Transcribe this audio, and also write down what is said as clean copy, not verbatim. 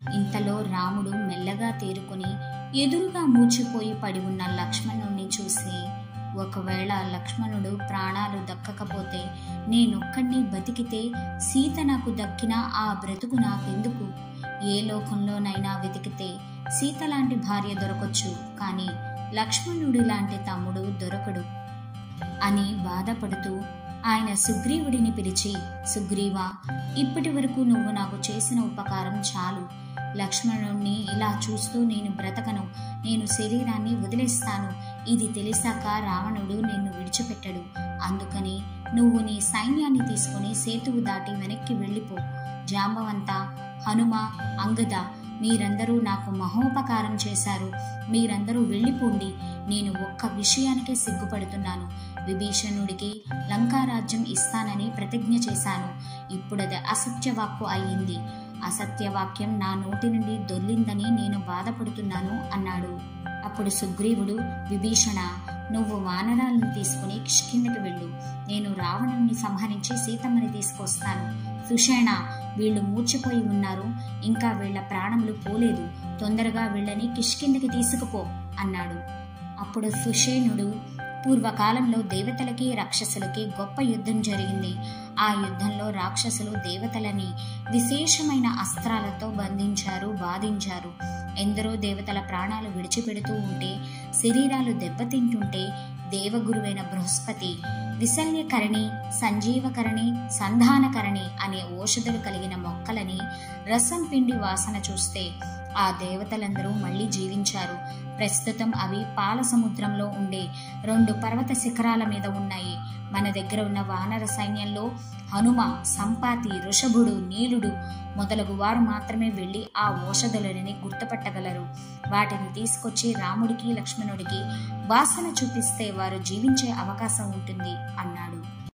ఇంతలో రాముడు మెల్లగా తేరుకొని ఎదురుగా మూర్చిపోయి పడి ఉన్న లక్ష్మణుణ్ణి చూసి, ఒకవేళ లక్ష్మణుడు ప్రాణాలు దక్కకపోతే, నేనొక్కడిని బతికితే సీత నాకు దక్కినా ఆ బ్రతుకు నాకెందుకు? ఏ లోకంలోనైనా వెతికితే సీత లాంటి భార్య దొరకొచ్చు, కానీ లక్ష్మణుడి లాంటి తమ్ముడు దొరకడు అని బాధపడుతూ ఆయన సుగ్రీవుడిని పిలిచి, సుగ్రీవా, ఇప్పటి వరకు నువ్వు నాకు చేసిన ఉపకారం చాలు. లక్ష్మణుణ్ణి ఇలా చూస్తూ నేను బ్రతకను, నేను శరీరాన్ని వదిలేస్తాను. ఇది తెలిసాక రావణుడు నిన్ను విడిచిపెట్టడు. అందుకని నువ్వు నీ సైన్యాన్ని తీసుకుని సేతువు దాటి వెనక్కి వెళ్ళిపో. జాంబవంత, హనుమ, అంగద, మీరందరూ నాకు మహోపకారం చేశారు. మీరందరూ వెళ్ళిపోండి. నేను ఒక్క విషయానికే సిగ్గుపడుతున్నాను. విభీషణుడికి లంకారాజ్యం ఇస్తానని ప్రతిజ్ఞ చేశాను. ఇప్పుడది అసత్యవాక్కు అయ్యింది. అసత్యవాక్యం నా నోటి నుండి దొర్లిందని నేను బాధపడుతున్నాను అన్నాడు. అప్పుడు సుగ్రీవుడు, విభీషణ, నువ్వు వానరాలను తీసుకుని కిష్కిందకి వెళ్ళు. నేను రావణుణ్ణి సంహరించి సీతమ్మని తీసుకొస్తాను. సుషేణ, వీళ్ళు మూర్చిపోయి ఉన్నారు, ఇంకా వీళ్ల ప్రాణములు పోలేదు. తొందరగా వీళ్ళని కిష్కిందకి తీసుకుపో అన్నాడు. అప్పుడు సుషేణుడు, పూర్వకాలంలో దేవతలకి రాక్షసులకి గొప్ప యుద్ధం జరిగింది. ఆ యుద్ధంలో రాక్షసులు దేవతలని విశేషమైన అస్త్రాలతో బంధించారు, బాధించారు. ఎందరో దేవతల ప్రాణాలు విడిచిపెడుతూ ఉంటే, శరీరాలు దెబ్బతింటుంటే, దేవగురువైన బృహస్పతి విశల్యకరణి, సంజీవకరణి, సంధానకరణి అనే ఔషధులు కలిగిన మొక్కలని రసం పిండి వాసన చూస్తే ఆ దేవతలందరూ మళ్లీ జీవించారు. ప్రస్తుతం అవి పాల సముద్రంలో ఉండే 2 పర్వత శిఖరాల మీద ఉన్నాయి. మన దగ్గర ఉన్న వానర సైన్యంలో హనుమ, సంపాతి, వృషభుడు, నీలుడు మొదలగు వారు మాత్రమే వెళ్లి ఆ ఔషధులని గుర్తుపట్టగలరు. వాటిని తీసుకొచ్చి రాముడికి, లక్ష్మణుడికి వాసన చూపిస్తే వారు జీవించే అవకాశం ఉంటుంది అన్నాడు.